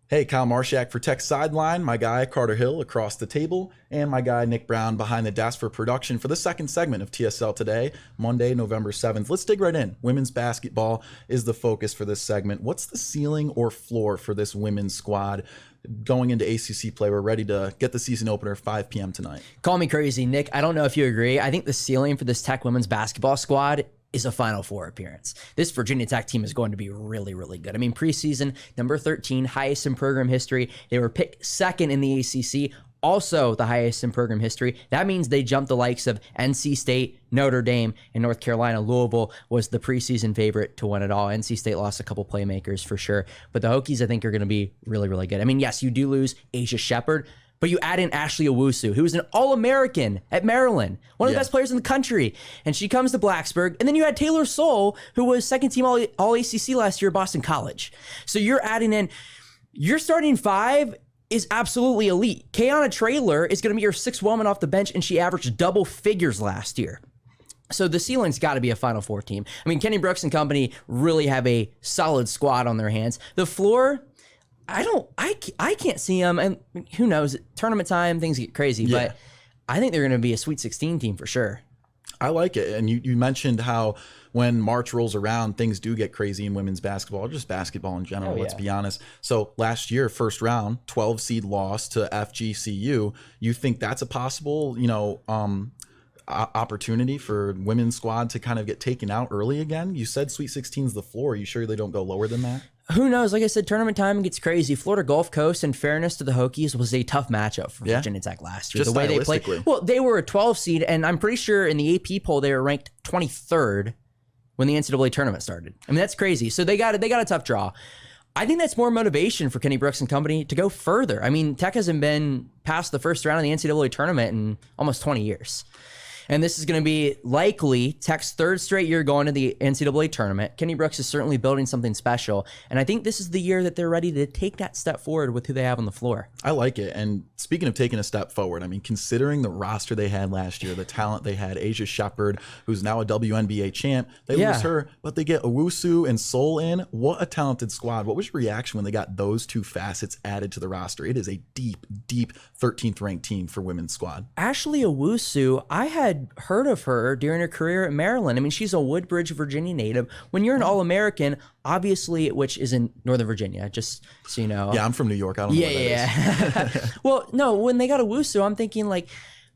Hey, Kyle Marshak for Tech Sideline, my guy Carter Hill across the table, and my guy Nick Brown behind the desk for production for the second segment of TSL today, Monday, November 7th. Let's dig right in. Women's basketball is the focus for this segment. What's the ceiling or floor for this women's squad going into ACC play? We're ready to get the season opener 5 p.m. tonight. Call me crazy, Nick. I don't know if you agree. I think the ceiling for this Tech women's basketball squad is a Final Four appearance. This Virginia Tech team is going to be really, really good. I mean, preseason, number 13, highest in program history. They were picked second in the ACC, also the highest in program history. That means they jumped the likes of NC State, Notre Dame, and North Carolina. Louisville was the preseason favorite to win it all. NC State lost a couple playmakers for sure. But the Hokies, I think, are going to be really, really good. I mean, yes, you do lose Asia Shepherd, but you add in Ashley Owusu, who was an All-American at Maryland, one of the best players in the country. And she comes to Blacksburg. And then you had Taylor Soule, who was second team All-ACC last year at Boston College. So you're adding in, your starting five is absolutely elite. Kayana Traylor is going to be your sixth woman off the bench, and she averaged double figures last year. So the ceiling's got to be a Final Four team. I mean, Kenny Brooks and company really have a solid squad on their hands. The floor, I can't see them, and who knows, tournament time, things get crazy, but I think they're going to be a Sweet 16 team for sure. I like it. And you mentioned how when March rolls around, things do get crazy in women's basketball, or just basketball in general, let's be honest. So last year, first round, 12 seed loss to FGCU. You think that's a possible, opportunity for women's squad to kind of get taken out early again? You said Sweet 16 is the floor. Are you sure they don't go lower than that? Who knows? Like I said, tournament time gets crazy. Florida Gulf Coast, in fairness to the Hokies, was a tough matchup for Virginia Tech last year. Just the way they played. Well, they were a 12 seed, and I'm pretty sure in the AP poll they were ranked 23rd when the NCAA tournament started. I mean, that's crazy. So they got a tough draw. I think that's more motivation for Kenny Brooks and company to go further. I mean, Tech hasn't been past the first round of the NCAA tournament in almost 20 years. And this is going to be likely Tech's third straight year going to the NCAA tournament. Kenny Brooks is certainly building something special. And I think this is the year that they're ready to take that step forward with who they have on the floor. I like it. And speaking of taking a step forward, I mean, considering the roster they had last year, the talent they had, Asia Shepherd, who's now a WNBA champ, they lose her, but they get Owusu and Soule in. What a talented squad. What was your reaction when they got those two facets added to the roster? It is a deep, deep 13th ranked team for women's squad. Ashley Owusu, I had heard of her during her career at Maryland. I mean, she's a Woodbridge, Virginia native. When you're an All-American, obviously, which is in Northern Virginia, just so you know. Yeah, I'm from New York. I don't know what that is. Well, no, when they got Owusu, I'm thinking like,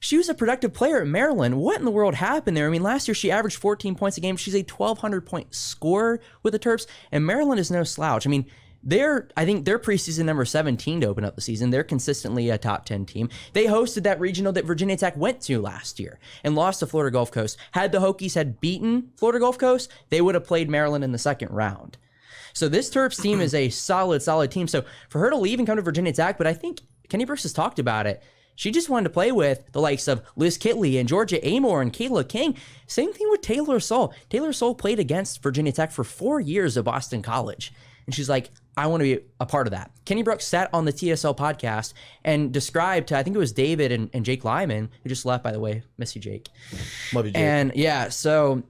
she was a productive player at Maryland. What in the world happened there? I mean, last year she averaged 14 points a game. She's a 1,200-point scorer with the Terps, and Maryland is no slouch. I mean, I think they're preseason number 17 to open up the season. They're consistently a top 10 team. They hosted that regional that Virginia Tech went to last year and lost to Florida Gulf Coast. Had the Hokies had beaten Florida Gulf Coast, they would have played Maryland in the second round. So this Terps team is a solid team. So for her to leave and come to Virginia Tech, but I think Kenny Brooks has talked about it. She just wanted to play with the likes of Liz Kitley and Georgia Amor and Kayla King. Same thing with Taylor Soule. Taylor Soule played against Virginia Tech for 4 years at Boston College. And she's like, I want to be a part of that. Kenny Brooks sat on the TSL podcast and described to, I think it was David and Jake Lyman, who just left, by the way. Miss you, Jake. Love you, Jake. And so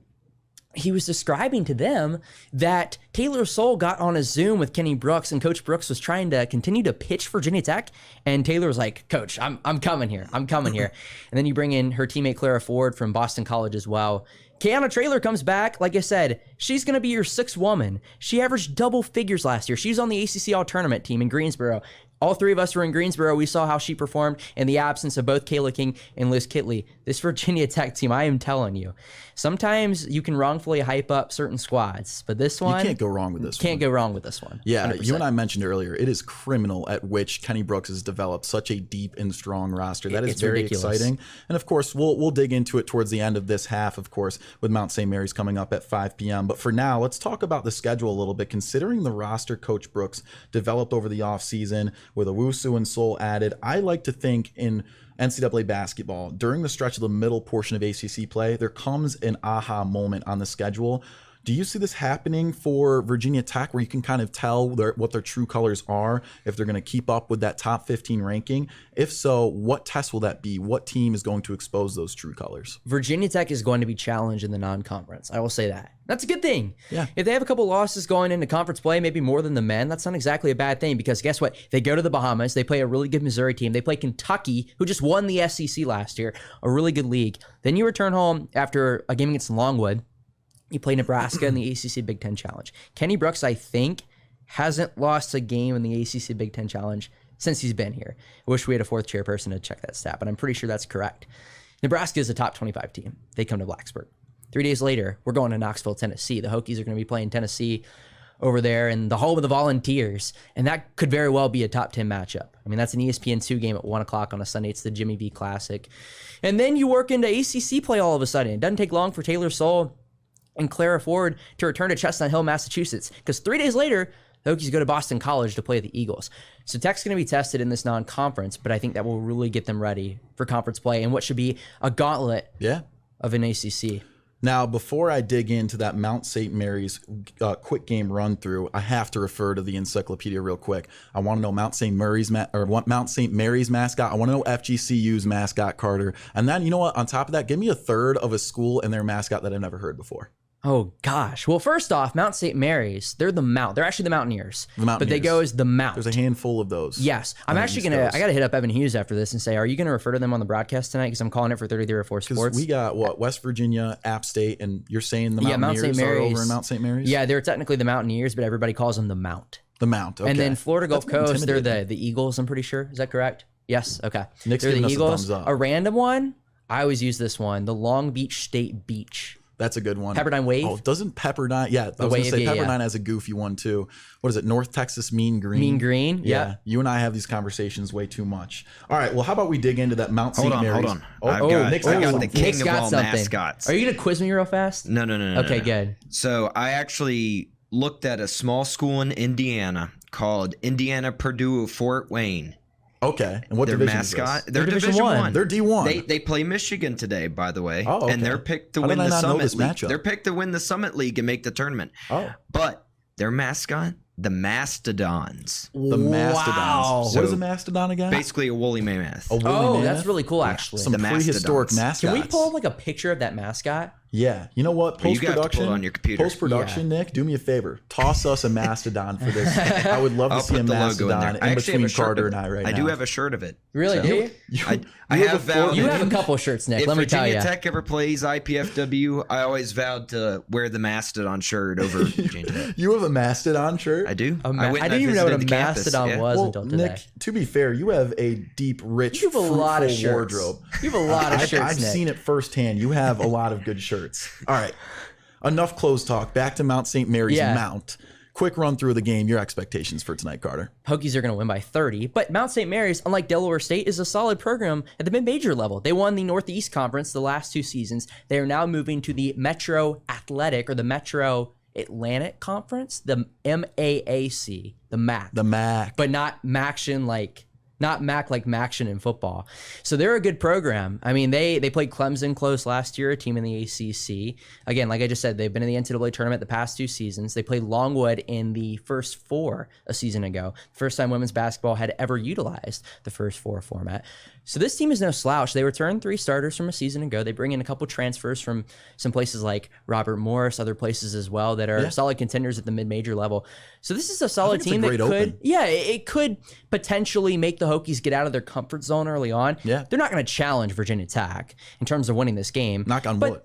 he was describing to them that Taylor Soule got on a Zoom with Kenny Brooks, and Coach Brooks was trying to continue to pitch Virginia Tech. And Taylor was like, Coach, I'm coming here. I'm coming here. And then you bring in her teammate Clara Ford from Boston College as well. Kayana Traylor comes back. Like I said, she's going to be your sixth woman. She averaged double figures last year. She's on the ACC All-Tournament team in Greensboro. All three of us were in Greensboro. We saw how she performed in the absence of both Kayla King and Liz Kitley. This Virginia Tech team, I am telling you, sometimes you can wrongfully hype up certain squads, but this one, you can't go wrong with this one. Can't go wrong with this one. Yeah, 100%. You and I mentioned earlier, it is criminal at which Kenny Brooks has developed such a deep and strong roster. That is very exciting. And of course, we'll dig into it towards the end of this half, of course, with Mount St. Mary's coming up at 5 p.m. But for now, let's talk about the schedule a little bit. Considering the roster Coach Brooks developed over the offseason with Owusu and Soule added, I like to think in NCAA basketball, during the stretch of the middle portion of ACC play, there comes an aha moment on the schedule. Do you see this happening for Virginia Tech, where you can kind of tell what their true colors are, if they're going to keep up with that top 15 ranking? If so, what test will that be? What team is going to expose those true colors? Virginia Tech is going to be challenged in the non-conference. I will say that. That's a good thing. Yeah. If they have a couple losses going into conference play, maybe more than the men, that's not exactly a bad thing, because guess what? They go to the Bahamas. They play a really good Missouri team. They play Kentucky, who just won the SEC last year, a really good league. Then you return home after a game against Longwood. You play Nebraska in the ACC Big Ten Challenge. Kenny Brooks, I think, hasn't lost a game in the ACC Big Ten Challenge since he's been here. I wish we had a fourth chairperson to check that stat, but I'm pretty sure that's correct. Nebraska is a top 25 team. They come to Blacksburg. 3 days later, we're going to Knoxville, Tennessee. The Hokies are going to be playing Tennessee over there in the home of the Volunteers, and that could very well be a top 10 matchup. I mean, that's an ESPN2 game at 1 o'clock on a Sunday. It's the Jimmy V Classic. And then you work into ACC play all of a sudden. It doesn't take long for Taylor Soule and Clara Ford to return to Chestnut Hill, Massachusetts, because 3 days later, the Hokies go to Boston College to play the Eagles. So Tech's going to be tested in this non-conference, but I think that will really get them ready for conference play and what should be a gauntlet of an ACC. Now, before I dig into that Mount St. Mary's quick game run through, I have to refer to the encyclopedia real quick. I want to know Mount St. Mary's mascot. I want to know FGCU's mascot, Carter. And then, you know what? On top of that, give me a third of a school and their mascot that I've never heard before. Oh, gosh. Well, first off, Mount St. Mary's, they're actually the Mountaineers. But they go as the Mount. There's a handful of those. Yes. I'm actually going to, I got to hit up Evan Hughes after this and say, are you going to refer to them on the broadcast tonight? Because I'm calling it for 3304 Sports. We got, West Virginia, App State, and you're saying the Mountaineers are over in Mount St. Mary's? Yeah, they're technically the Mountaineers, but everybody calls them the Mount. The Mount, okay. And then Florida Gulf Coast, they're the Eagles, I'm pretty sure. Is that correct? Yes, okay. Nick's they're giving the us Eagles. a thumbs up. A random one, I always use this one, the Long Beach State Beach. That's a good one. Pepperdine Wave? Oh, doesn't Pepperdine? Yeah, I was going to say Pepperdine has a goofy one too. What is it? North Texas Mean Green? Mean Green, yeah. You and I have these conversations way too much. All right, well, how about we dig into that Mount St. Mary's? Hold on. Nick's I got the something. king of all mascots. Are you going to quiz me real fast? No. Okay, good. So I actually looked at a small school in Indiana called Indiana Purdue Fort Wayne. Okay, and what their division mascot? is this? They're Division 1. They're D1. They play Michigan today, by the way. Oh, okay. And they're picked to How win did I the not know Summit this League. matchup? They're picked to win the Summit League and make the tournament. Oh. But their mascot, the Mastodons. The Mastodons. Wow. What is a mastodon again? Basically a woolly mammoth. A woolly mammoth? That's really cool, actually. Some The prehistoric Mastodons. mascots. Can we pull up like a picture of that mascot? Yeah. You know what? Well, you have to pull it on your computer. Post-production, Nick, do me a favor. Toss us a mastodon for this. I would love to I'll see a put the logo in mastodon there. I in actually have between a shirt Carter of and it. I right now. I do have a shirt of it. Really? Do you? I have vowed. You have a couple of shirts, Nick. If Let me tell Virginia you. Tech ever plays IPFW, I always vowed to wear the Mastodon shirt over Virginia Tech. You have a mastodon shirt? I do. I didn't even know what a mastodon was until today. Nick, to be fair, you have a deep, rich, You have a lot of fruitful shirts. wardrobe. You have a lot of shirts, I've Nick. seen it firsthand. You have a lot of good shirts. All right. Enough close talk. Back to Mount St. Mary's Mount. Quick run through the game. Your expectations for tonight, Carter. Hokies are going to win by 30, but Mount St. Mary's, unlike Delaware State, is a solid program at the mid-major level. They won the Northeast Conference the last 2 seasons. They are now moving to the Metro Athletic or the Metro Atlantic Conference, the MAAC, the MAC. The MAC. But not Maction like Maction in football. So they're a good program. I mean, they played Clemson close last year, a team in the ACC. Again, like I just said, they've been in the NCAA tournament the past 2 seasons. They played Longwood in the first 4 a season ago. First time women's basketball had ever utilized the first 4 format. So this team is no slouch. They returned 3 starters from a season ago. They bring in a couple transfers from some places like Robert Morris, other places as well that are solid contenders at the mid-major level. So this is a solid team that could, it could potentially make the Hokies get out of their comfort zone early on. Yeah. They're not going to challenge Virginia Tech in terms of winning this game. Knock on wood.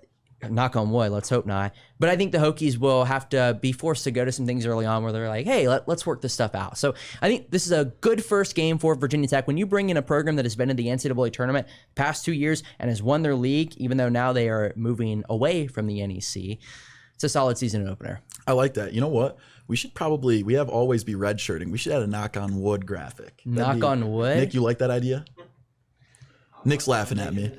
Knock on wood, let's hope not. But I think the Hokies will have to be forced to go to some things early on where they're like, hey, let's work this stuff out. So I think this is a good first game for Virginia Tech. When you bring in a program that has been in the NCAA tournament the past 2 years and has won their league, even though now they are moving away from the NEC, it's a solid season opener. I like that. You know what? We have always be redshirting. We should add a knock on wood graphic. Knock on wood? Nick, you like that idea? Nick's laughing at me.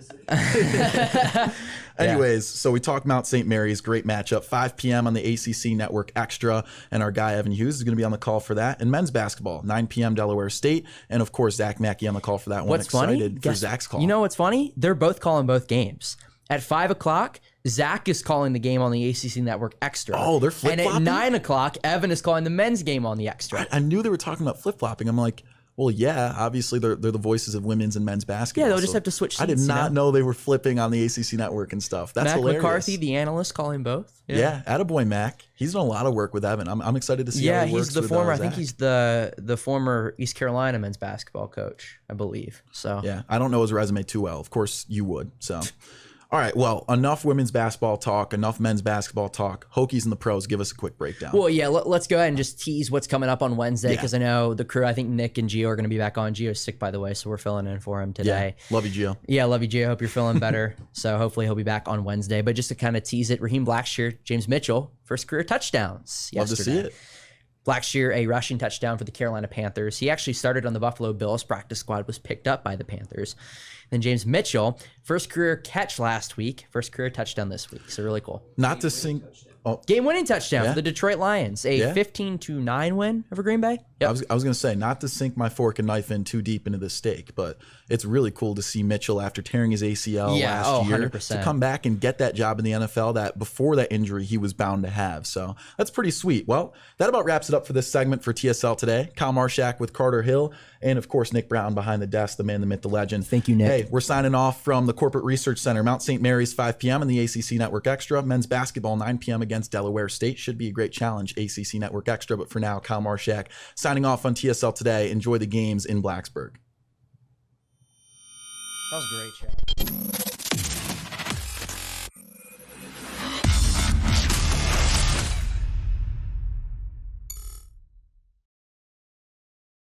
Anyways, so we talked Mount St. Mary's, great matchup, 5 p.m. on the ACC Network Extra, and our guy Evan Hughes is going to be on the call for that. And men's basketball, 9 p.m. Delaware State, and of course Zach Mackey on the call for that one. What's funny? For Zach's call. You know what's funny? They're both calling both games. At 5 o'clock, Zach is calling the game on the ACC Network Extra. Oh, they're flip-flopping? And at 9 o'clock, Evan is calling the men's game on the Extra. I knew they were talking about flip-flopping. I'm like, well, yeah, obviously they're the voices of women's and men's basketball. Yeah, they'll just have to switch seats. I did not know they were flipping on the ACC Network and stuff. That's Mac hilarious. McCarthy, the analyst, calling both. Yeah, attaboy Mac. He's done a lot of work with Evan. I'm excited to see how he works he's the with former. I Zach. think he's the former East Carolina men's basketball coach, I believe. So yeah, I don't know his resume too well. Of course, you would. So. All right, well, enough women's basketball talk, enough men's basketball talk. Hokies and the pros, give us a quick breakdown. Well, yeah, let's go ahead and just tease what's coming up on Wednesday, because I know the crew, I think Nick and Gio are going to be back on. Gio's sick, by the way, so we're filling in for him today. Yeah, love you, Gio. Yeah, love you, Gio. Hope you're feeling better. So hopefully he'll be back on Wednesday. But just to kind of tease it, Raheem Blackshear, James Mitchell, first career touchdowns yesterday. Love to see it. Blackshear, a rushing touchdown for the Carolina Panthers. He actually started on the Buffalo Bills practice squad, was picked up by the Panthers. Then James Mitchell, first career catch last week, first career touchdown this week. So really cool. Not to sink. Oh, game-winning touchdown for the Detroit Lions, a 15-9 win over Green Bay. Yep. I was going to say, not to sink my fork and knife in too deep into this steak, but it's really cool to see Mitchell, after tearing his ACL last year, 100%. to come back and get that job in the NFL that before that injury he was bound to have. So that's pretty sweet. Well, that about wraps it up for this segment for TSL today. Kyle Marshak with Carter Hill, and of course Nick Brown behind the desk, the man, the myth, the legend. Thank you, Nick. Hey, we're signing off from the Corporate Research Center, Mount St. Mary's, 5 p.m. and the ACC Network Extra. Men's basketball, 9 p.m. against Delaware State. Should be a great challenge, ACC Network Extra. But for now, Kyle Marshak signing off on TSL today. Enjoy the games in Blacksburg. That was great, Chad.